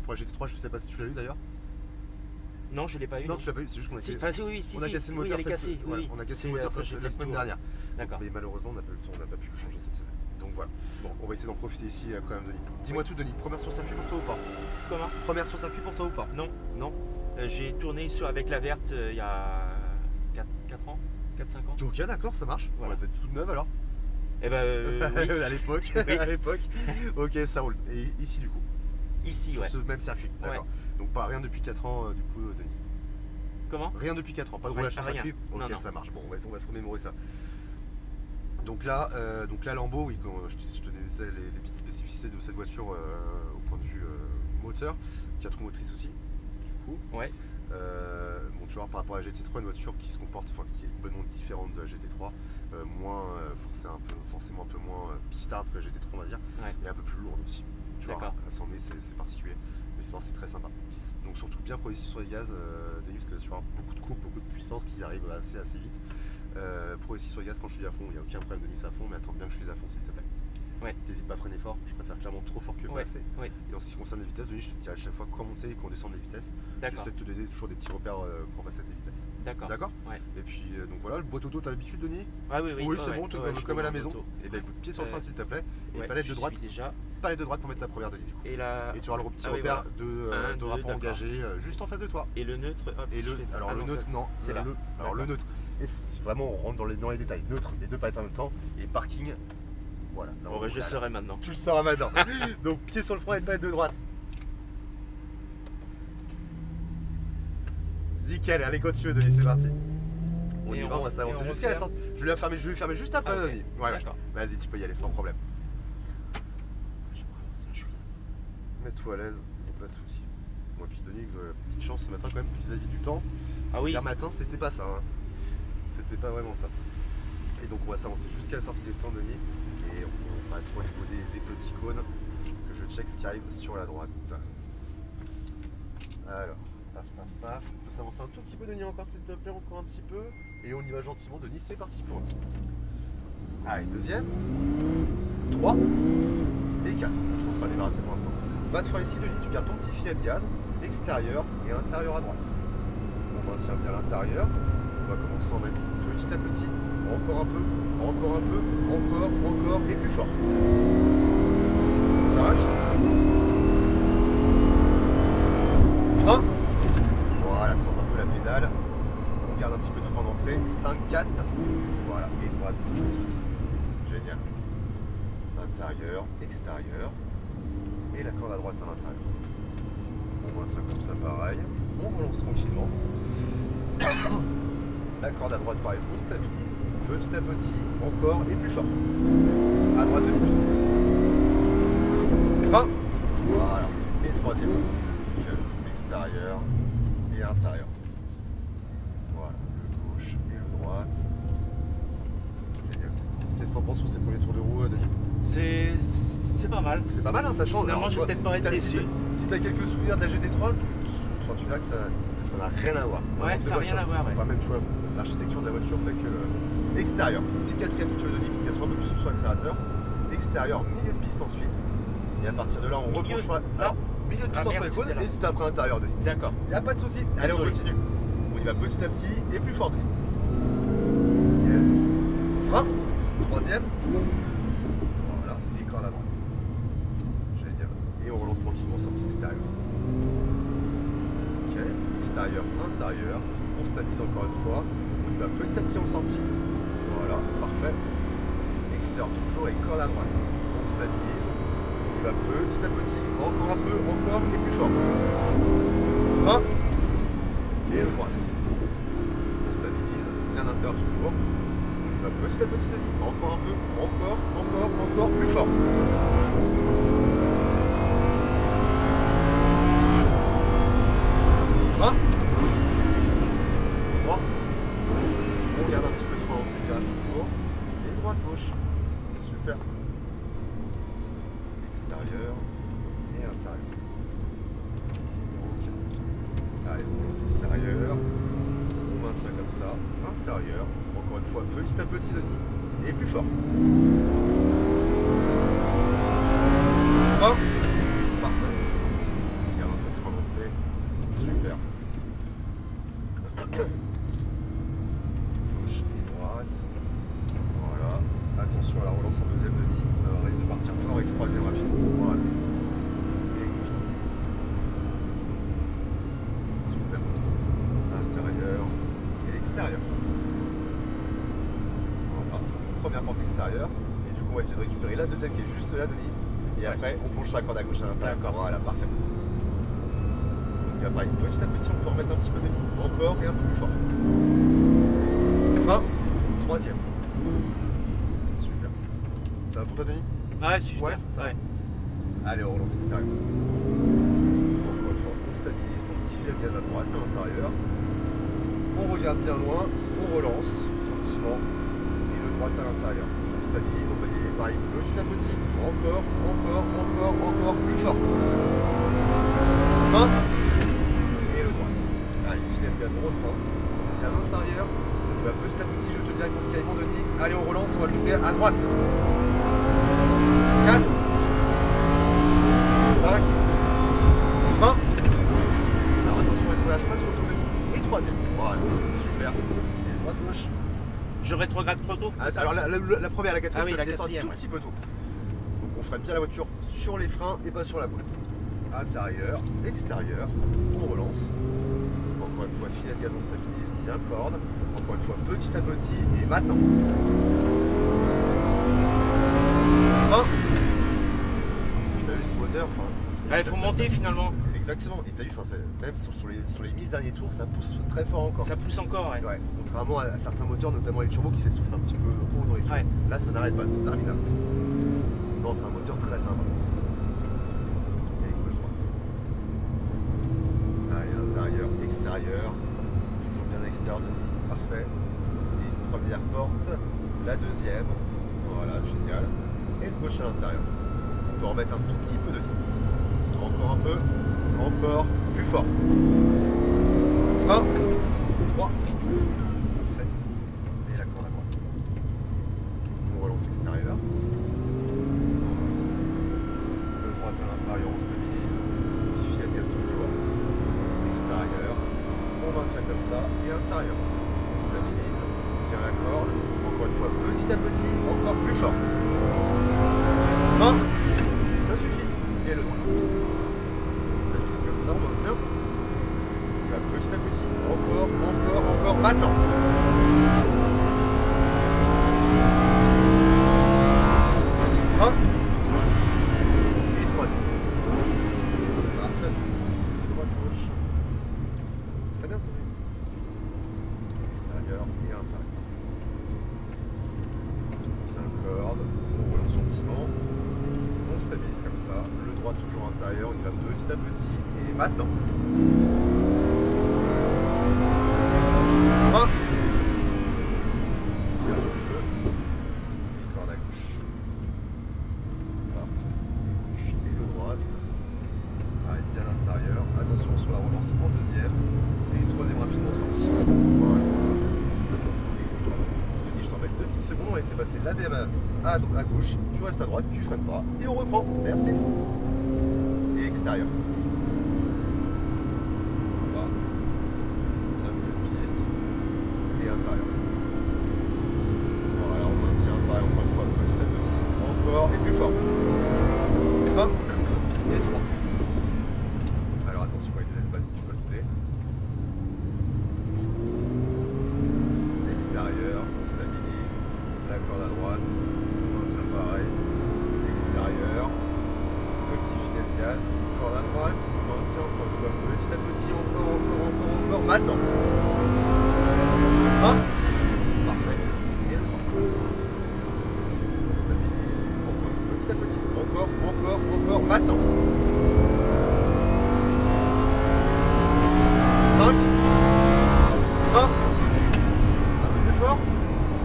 pour la GT3, je sais pas si tu l'as eu d'ailleurs. Non, je l'ai pas eu. Non, tu l'as pas eu, c'est juste qu'on a Si, cassé. enfin, si, oui, si, On a cassé le moteur oui, cette semaine. oui. On a cassé le moteur la semaine dernière. D'accord. Mais malheureusement, on n'a pas eu le temps, on n'a pas pu le changer cette semaine. Donc voilà. Bon. On va essayer d'en profiter ici quand même, Denis. Dis-moi tout, Denis. Première sur circuit pour toi ou pas? Comment? Première sur circuit pour toi ou pas? Non. Non. J'ai tourné avec la verte il y a 4 ans, 4-5 ans. Ok, d'accord, ça marche. Voilà. On va être toute neuve alors. Eh ben, oui. À l'époque. Oui. À l'époque. Ok, ça roule. Et ici du coup? Ici, Sur ouais. ce même circuit. D'accord. Donc pas rien depuis 4 ans du coup, Denis. Comment? Rien depuis 4 ans, pas de roulage sur circuit. Ok, non. ça marche. Bon, on va se remémorer ça. Donc là, Lambo, oui, quand je te disais les petites spécificités de cette voiture au point de vue moteur, 4 roues motrices aussi, du coup. Ouais. Bon, tu vois, par rapport à la GT3, une voiture qui se comporte, enfin, qui est complètement différente de la GT3, forcément un peu moins pistarde que la GT3, on va dire, Ouais. et un peu plus lourde aussi. Tu vois, D'accord. à s'en est, c'est particulier, mais sinon c'est très sympa. Donc surtout bien progressif sur les gaz, Denis, parce que tu vois beaucoup de coupe, beaucoup de puissance qui arrive assez vite. Progressif sur les gaz quand je suis à fond, il n'y a aucun problème, Denis, à fond, mais attends bien que je suis à fond s'il te plaît. Ouais. T'hésites pas à freiner fort, je préfère clairement trop fort que pas assez. Ouais. Et en ce qui concerne les vitesses, Denis, je te dis à chaque fois quand monter et quand descendre les vitesses. J'essaie de te donner toujours des petits repères pour passer à tes vitesses. D'accord. D'accord. Ouais. Et puis donc voilà, le boîte auto, t'as l'habitude, Denis? Ah oui, Oui, c'est bon, comme à la maison. Et ben écoute, pied sur le frein s'il te plaît, et palette de droite. Déjà. Palette de droite pour mettre ta première, Denis, du coup. Et tu auras le petit oui, repère voilà. de rapport engagé juste en face de toi. Et le neutre, hop, Et alors le neutre, non, c'est là. Alors le neutre, et si vraiment on rentre dans les détails, neutre, les deux palettes en même temps, et parking, voilà. Bon, bah, je le saurai maintenant. Tu le sauras maintenant. Donc pied sur le frein et palette de droite. Nickel, allez quand tu veux, Denis, c'est parti. On y va, on va s'avancer jusqu'à la sortie. Je vais la fermer, juste après, Denis. Ouais. Vas-y, tu peux y aller sans problème. Mets-toi à l'aise, il n'y a pas de souci. Bon, et puis Denis, petite chance ce matin quand même vis-à-vis du temps. Ah oui. Hier matin, c'était pas ça. Hein. C'était pas vraiment ça. Et donc on va s'avancer jusqu'à la sortie des stands, Denis. Et on s'arrêtera au niveau des petits cônes que je check ce qui arrive sur la droite. Alors, paf. On peut s'avancer un tout petit peu, Denis, encore s'il te plaît, encore un petit peu. Et on y va gentiment, Denis, c'est parti pour nous. Allez, deuxième, 3 et 4. Comme ça, on sera débarrassé pour l'instant. Va te faire ici, Denis, tu gardes ton petit filet de gaz, extérieur et intérieur à droite. On maintient bien l'intérieur. On va commencer à en mettre petit à petit, encore un peu, encore, et plus fort. Ça marche. Frein. Voilà, centre un peu la pédale. On garde un petit peu de frein d'entrée. 5, 4. Voilà, et droite, gauche ensuite. Génial. Intérieur, extérieur. Et la corde à droite à l'intérieur. On maintient comme ça pareil. On relance tranquillement. La corde à droite pareil, on stabilise. Petit à petit, encore et plus fort. À droite, Denis, plutôt. Frein. Voilà. Et troisième. Donc, extérieur et intérieur. Voilà. Le gauche et le droite. Génial. Qu'est-ce que t'en penses sur ces premiers tours de roue, Denis? C'est pas mal. C'est pas mal, hein, sachant. Finalement, je vais peut-être pas être déçu. Si t'as quelques souvenirs de la GT3, tu verras que ça n'a rien à voir. Ouais, ça n'a rien à voir. Ouais. Enfin, même, tu vois, l'architecture de la voiture fait que. Extérieur, petite quatrième si tu veux, Denis, pour qu'elle soit un peu plus souple sur l'accélérateur. Extérieur, milieu de piste ensuite. Et à partir de là, on repenche. Alors, milieu de piste entre les cônes et c'est après l'intérieur, Denis. D'accord. Il n'y a pas de souci. Allez, on continue. On y va petit à petit et plus fort, Denis. Yes. Frein. Troisième. Voilà. Et corde à droite. Génial. Et on relance tranquillement sortie extérieure. Ok. Extérieur, intérieur. On stabilise encore une fois. On y va petit à petit en sortie. Voilà. Parfait. Extérieur toujours et corde à droite. On stabilise. On y va petit à petit. Encore un peu. Encore et plus fort. Frein. Et le droite. On stabilise. Bien intérieur toujours. On y va petit à petit, Denis. Encore un peu. Encore. Plus fort. Frein. 3. On garde un petit peu de frein entre les virages toujours. Et droite, gauche. Super. Extérieur et intérieur. Ok. Allez, on lance extérieur. On maintient comme ça. Intérieur. Encore une fois, petit à petit, Denis. Et plus fort. Frein. Parfait. On garde un extérieure. Voilà, première pente extérieure. Et du coup, on va essayer de récupérer la deuxième qui est juste là, Denis. Et après, on plonge sur la corde à gauche à l'intérieur. Voilà, parfait. Donc là, pareil, petit à petit, on peut remettre un petit peu de ligne. Encore et un peu plus fort. Frein, troisième. Super. Ça va pour toi, Denis? Ouais, super. Ouais, ça. Ouais. Allez, on relance extérieur. Encore une fois, on stabilise son petit filet de gaz à droite, à l'intérieur. On regarde bien loin, on relance gentiment. Et le droit à l'intérieur. On stabilise, on va y aller pareil petit à petit. Encore, plus fort. Frein. Et le droite. Allez, filet de gaz, on reprend. Bien à l'intérieur. On y va petit à petit, je te dirais pour le caïman, Denis. Allez, on relance, on va le doubler à droite. 4. 5. Frein. Alors attention, rétrograde pas trop tôt, Denis. Et troisième. Voilà, super. Et droite, gauche. Je rétrograde trop tôt. Alors la première, la quatrième, oui, tu la descends un tout petit peu tôt. Donc on freine bien la voiture sur les freins et pas sur la boîte. Intérieur, extérieur, on relance. Encore une fois, filet de gaz, on stabilise, bien corde. Encore une fois, petit à petit. Et maintenant. Frein. T'as vu ce moteur, enfin. Il faut monter finalement. Exactement, et t'as vu, même sur les 1000 derniers tours, ça pousse très fort encore. Ça pousse encore, ouais. Ouais, contrairement à certains moteurs, notamment les turbos qui s'essoufflent un petit peu haut dans les turbos. Ouais. Là, ça n'arrête pas, c'est terminable. Non, c'est un moteur très sympa. Et gauche-droite. Allez, intérieur, extérieur. Toujours bien à l'extérieur, Denis. Parfait. Et première porte, la deuxième. Voilà, génial. Et le gauche à l'intérieur. On peut remettre un tout petit peu de ligne. Encore un peu. Encore plus fort. Frein. 3. Parfait. Et la corde à droite. On relance extérieur. Le droit à l'intérieur, on stabilise. Petit filet à gaz toujours. Extérieur. On maintient comme ça. Et intérieur. On stabilise. On tient la corde. Encore une fois, petit à petit. Encore plus fort. Frein. Ça suffit. Et le droit. Ça, on maintient. Il va petit à petit. Encore. Maintenant. Frein. Et troisième. Parfait. Et droite, gauche. Très bien, ça fait. Extérieur et intérieur. Bien corde. On relance gentiment. On stabilise comme ça. Le droit toujours intérieur. Il va petit à petit. Et maintenant. Frein. Bien au milieu. Et corde à gauche. Parfait. Gauche et le droite. Allez, bien à l'intérieur. Attention sur la relance en deuxième. Et une troisième rapidement sortie. Voilà. Et gauche-droite. Denis, je t'en mets 2 petites secondes. On va laisser passer l'ABM à gauche. Tu restes à droite, tu freines pas. Et on reprend. Merci. Et extérieur. Voilà, on maintient pareil encore une fois petit à petit, encore et plus fort. Frein et 3. Alors attention, vas-y, tu peux le doubler. Extérieur, on stabilise. La corde à droite, on maintient pareil. Extérieur, petit filet de gaz, corde à droite, on maintient encore une fois petit à petit, encore. Maintenant. Frein. Parfait. Et le droite. On stabilise. Encore petit à petit. Encore. Maintenant. 5. Frein. Un peu plus fort.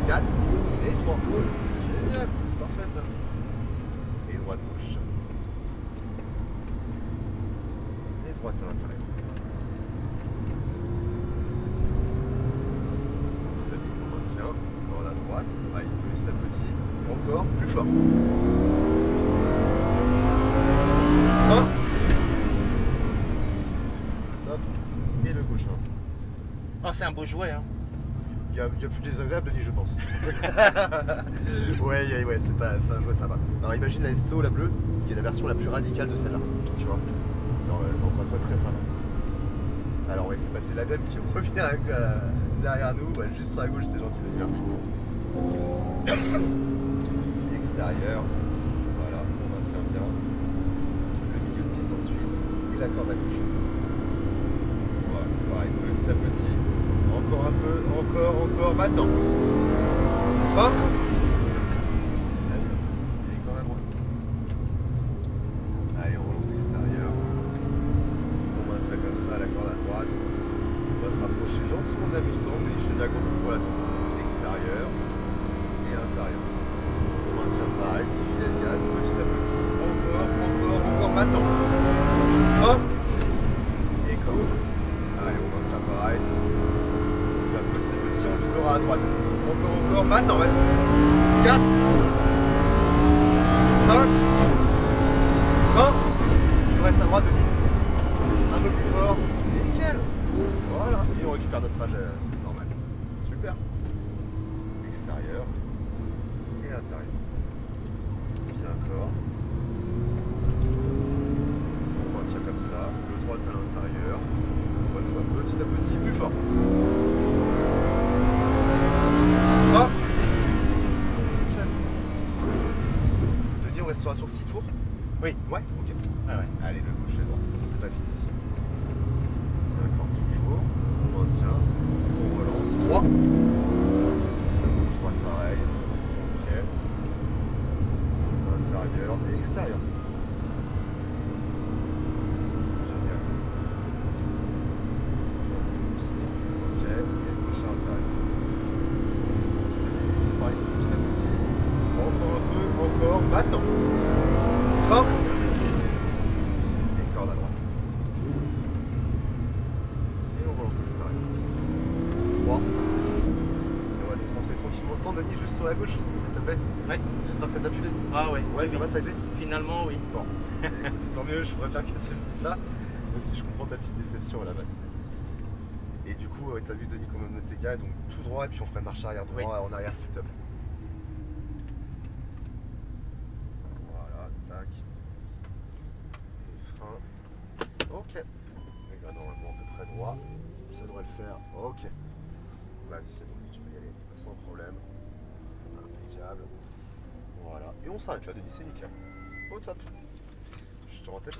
4. Et 3. Génial. C'est parfait ça. Et droite gauche. Et droite à l'intérieur. Dans la droite, allez, petit à petit, encore plus fort. Frein. Top. Et le gauche. Oh, c'est un beau jouet, hein. Il y a plus désagréable, Denis, je pense. ouais, c'est un jouet sympa. Alors imagine la SO, la bleue, qui est la version la plus radicale de celle-là. Tu vois, c'est encore une fois très sympa. Alors ouais, c'est passé la même qui revient derrière nous, ouais, juste sur la gauche, c'est gentil, merci. Extérieur, voilà, on maintient bien. Le milieu de piste ensuite, et la corde à gauche. Voilà, pareil, petit à petit. Encore un peu, encore, maintenant. Frein. Allez, et corde à droite. Allez, on relance extérieur. On maintient comme ça la corde à droite. On va se rapprocher gentiment de la Mustang, et je te dis à contre pour la tour. Extérieur et intérieur. On maintient pareil, petit filet de gaz, petit à petit. Encore, maintenant. Frein. Et corde. Allez, on maintient pareil. Là, petit à petit, on doublera à droite. Encore, maintenant, vas-y. 4. 5. Frein. Tu restes à droite, Denis. Un peu plus fort. Nickel. Voilà. Et on récupère notre trajet normal. Super. Extérieur et intérieur. Bien encore. On maintient comme ça. Le droit à l'intérieur. Encore une fois, petit à petit, plus fort. Frein. Nickel. Denis, on restera sur 6 tours. Oui. Ouais, ok. Ah ouais. Allez, le gauche et droite, c'est pas fini. D'accord, toujours. On maintient. On relance. 3. Gauche, droite, pareil. Ok. Intérieur et extérieur. Génial. Piste. Ok. Et gauche et intérieur. On stabilise, pareil, petit à petit. Encore un peu, encore. Maintenant. Frein. Et corde à droite. Et on relance extérieur. 3. Et on va donc rentrer tranquillement au stand, Denis, juste sur la gauche, s'il te plaît. Ouais. J'espère que ça t'a plu, Denis. Ah ouais. Ouais, oui, ça oui. va, ça a été. Finalement, oui. Bon, c'est tant mieux, je préfère que tu me dises ça, même si je comprends ta petite déception à la base. Et du coup, t'as vu, Denis, comment on était gars, donc tout droit, et puis on ferait une marche arrière droit, en arrière, s'il te plaît. Voilà, tac. Et frein. Ok. Et là, normalement, à peu près droit. Ça devrait le faire. Ok. Vas-y, c'est bon, tu peux y aller sans problème. Impeccable. Voilà. Et on s'arrête là, Denis, c'est nickel. Au top. Je te rends ta petite